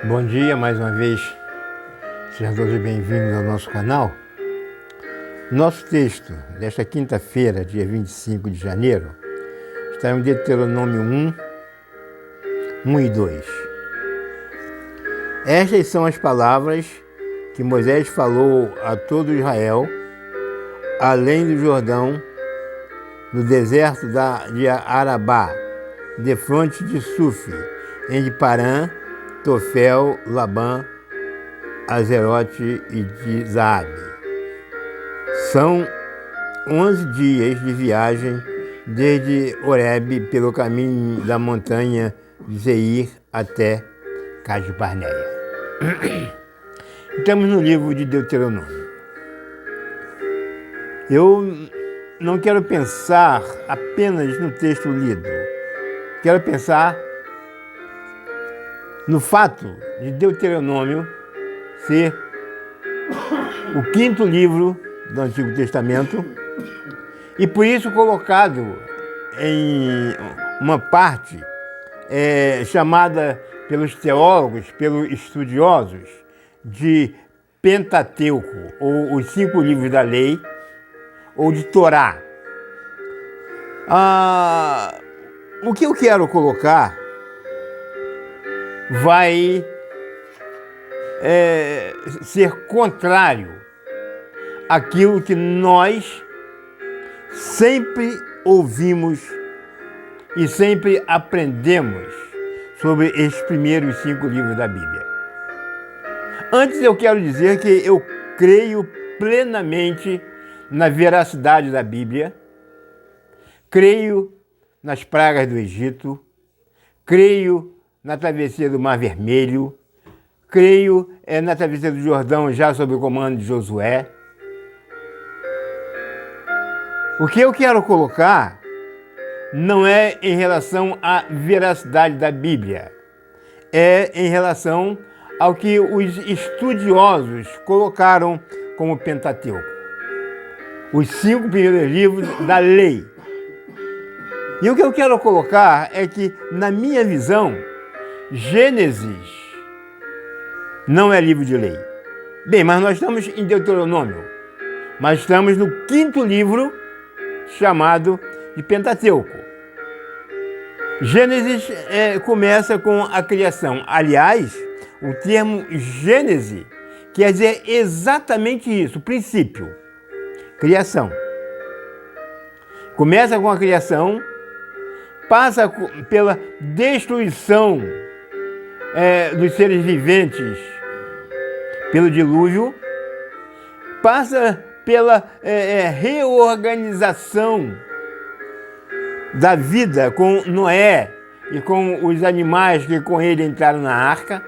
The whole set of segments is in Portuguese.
Bom dia, mais uma vez, sejam todos bem-vindos ao nosso canal. Nosso texto desta quinta-feira, dia 25 de janeiro, está em Deuteronômio 1 e 2. Estas são as palavras que Moisés falou a todo Israel, além do Jordão, no deserto de Arabá, defronte de Suf, entre Parã, Tofel, Labã, Azerote e de Zaabe. São 11 dias de viagem desde Horebe pelo caminho da montanha de Seir até Cades Barneia. Estamos no livro de Deuteronômio. Eu não quero pensar apenas no texto lido. Quero pensar no fato de Deuteronômio ser o quinto livro do Antigo Testamento e por isso colocado em uma parte chamada pelos teólogos, pelos estudiosos, de Pentateuco, ou os 5 livros da lei, ou de Torá. O que eu quero colocar vai ser contrário àquilo que nós sempre ouvimos e sempre aprendemos sobre esses primeiros 5 livros da Bíblia. Antes eu quero dizer que eu creio plenamente na veracidade da Bíblia, creio nas pragas do Egito, creio na travessia do Mar Vermelho, creio na travessia do Jordão já sob o comando de Josué. O que eu quero colocar não é em relação à veracidade da Bíblia, é em relação ao que os estudiosos colocaram como Pentateuco, os 5 primeiros livros da lei. E o que eu quero colocar é que, na minha visão, Gênesis não é livro de lei. Bem, mas nós estamos em Deuteronômio, mas estamos no 5º livro chamado de Pentateuco. Gênesis começa com a criação. Aliás, o termo Gênese quer dizer exatamente isso, princípio, criação. Começa com a criação, passa pela destruição dos seres viventes pelo dilúvio, passa pela reorganização da vida com Noé e com os animais que com ele entraram na arca.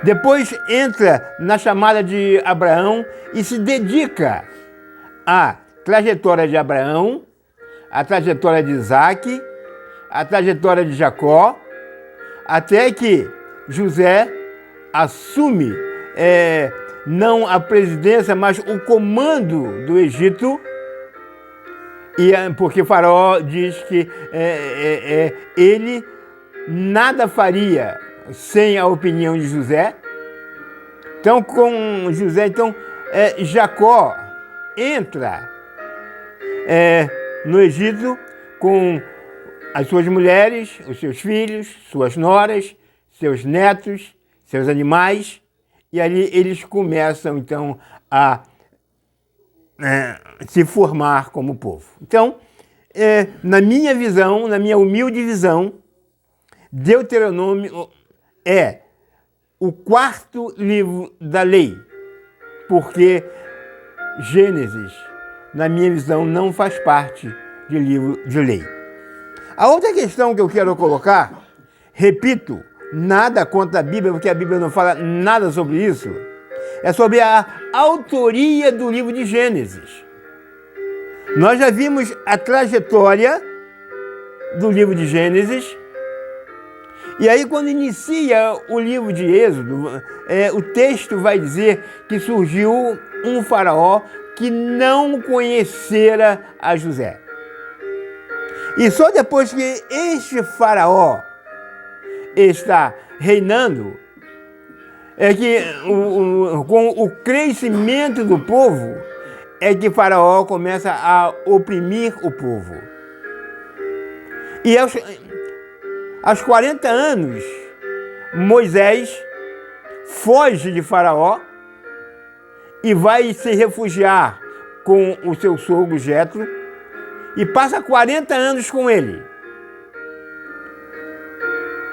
Depois entra na chamada de Abraão e se dedica à trajetória de Abraão, à trajetória de Isaac, à trajetória de Jacó, até que José assume não a presidência, mas o comando do Egito, porque Faraó diz que ele nada faria sem a opinião de José. Então, com José, Jacó entra no Egito com as suas mulheres, os seus filhos, suas noras, seus netos, seus animais, e ali eles começam, então, a se formar como povo. Então, na minha visão, na minha humilde visão, Deuteronômio é o 4º livro da lei, porque Gênesis, na minha visão, não faz parte de livro de lei. A outra questão que eu quero colocar, repito, nada contra a Bíblia, porque a Bíblia não fala nada sobre isso, é sobre a autoria do livro de Gênesis. Nós já vimos a trajetória do livro de Gênesis, e aí quando inicia o livro de Êxodo, o texto vai dizer que surgiu um faraó que não conhecera a José. E só depois que este faraó está reinando, é que com o crescimento do povo, é que Faraó começa a oprimir o povo. E aos 40 anos, Moisés foge de Faraó e vai se refugiar com o seu sogro Jetro e passa 40 anos com ele.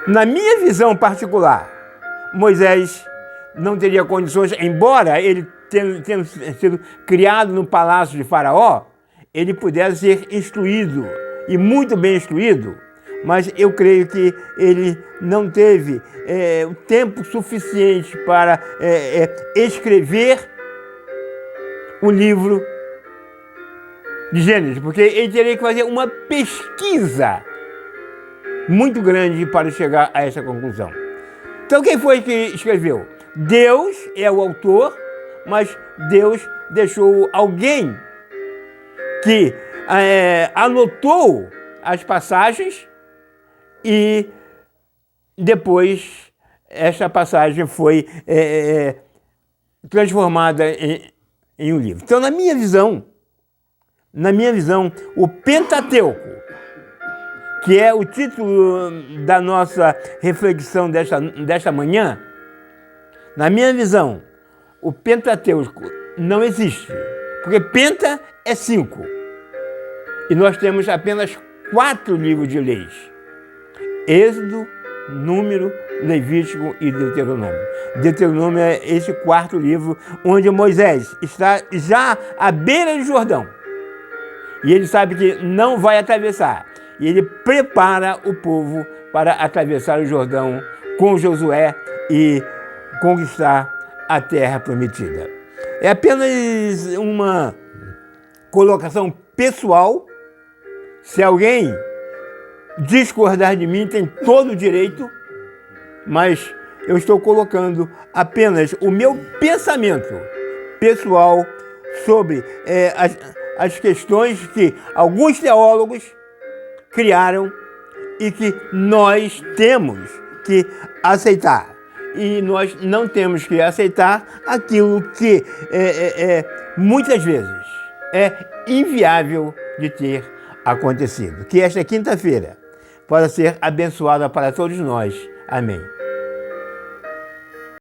Na minha visão particular, Moisés não teria condições, embora ele tendo sido criado no palácio de Faraó, ele pudesse ser instruído, e muito bem instruído, mas eu creio que ele não teve o tempo suficiente para escrever o livro de Gênesis, porque ele teria que fazer uma pesquisa muito grande para chegar a essa conclusão. Então quem foi que escreveu? Deus é o autor, mas Deus deixou alguém que anotou as passagens e depois essa passagem foi transformada em um livro. Então, na minha visão, o Pentateuco, que é o título da nossa reflexão desta manhã, na minha visão, o Pentateuco não existe, porque Penta é 5. E nós temos apenas 4 livros de leis: Êxodo, Número, Levítico e Deuteronômio. Deuteronômio é esse 4º livro onde Moisés está já à beira do Jordão. E ele sabe que não vai atravessar. E ele prepara o povo para atravessar o Jordão com Josué e conquistar a terra prometida. É apenas uma colocação pessoal. Se alguém discordar de mim, tem todo o direito, mas eu estou colocando apenas o meu pensamento pessoal sobre as questões que alguns teólogos criaram e que nós temos que aceitar. E nós não temos que aceitar aquilo que muitas vezes é inviável de ter acontecido. Que esta quinta-feira possa ser abençoada para todos nós. Amém.